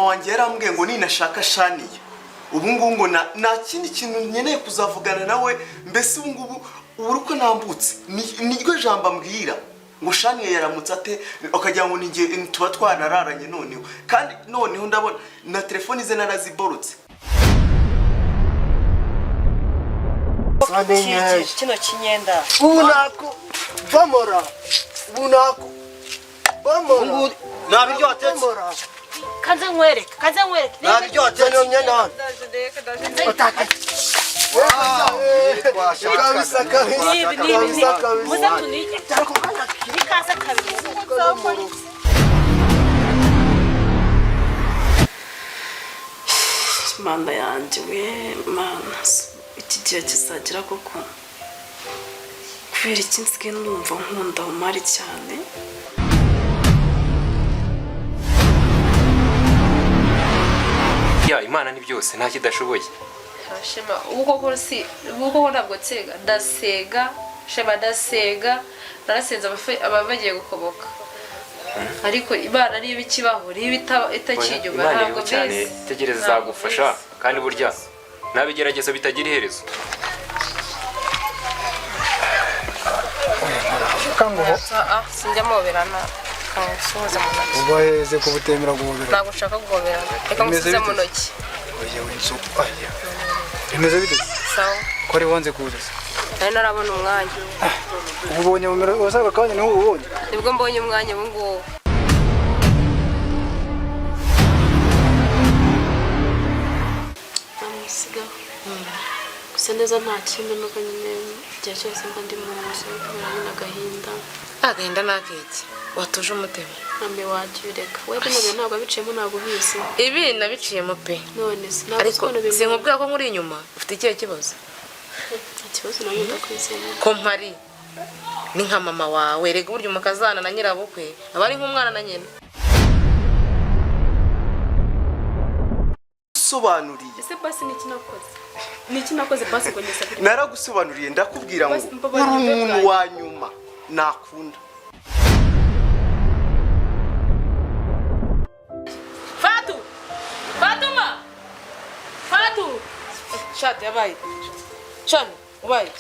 wanjye yarambwiye ngo ninashaka shaniye ubu ngubu nta kindi kintu nkeneye kuzavugana nawe mbese ubu ngubu uko nambutse niryo jambo ambwira ngo shaniye yaramutse ate akagira ngo ninjye tuba twanararanye noneho kandi noneho ndabona na telefone ze naraziborotse kino kinyenda bunako bamora bunako bamora nabiryo atetse kaze nkwereke nabiryo atetse myenda otaka kabisa muze tunike nikaza kabiri mana yanjye we mana iki gihe kizagira koko kubera iki nsigaye numva nkunda umari cyane ya imana ni byose nta kidashoboye shema uko ntabwo tsega ndasega shema ndasega narasenze abagiye gukoboka ariko imana niba ikibaho niba itakinyuma ntabwo cyane tegereza izagufasha kandi burya nabigeragezo bitagira iherezo kango sinjya moberana kansuhuza mu ntoki ubaheze kubutemera guhobera ntabwo ushaka guhoberana reka musubize mu ntoki oya winsuku aya bimeze bite sawa ko ari wanze kuza nari narabona umwanya ubonye mu mero wasaga kandi niho ubonye nibwo mbonye umwanya ubu ngubu gusa neza nta kintu nuko nyine igihe cyose mba ndi mu nzu kubera nyine agahinda agahinda nakeke watuje umutima ntambe wajyureka we bino bintu ntabwo abiciyemo ntabwo ubizi ibi nabiciyemo pe none ariko sinkubwira ko nkuri inyuma ufite ikihe kibazo nta kibazo nanjye ndakwizeye ko mpari ni nka mama wawe rega burya umukazana na nyirabukwe aba ari nk'umwana na nyina sobanuriye ese basi niki nakoze basi ngo ngese naragusobanuriye ndakubwira ngo uri umuntu wa nyuma nakunda Fatuma Shati yabaye Shani ubaye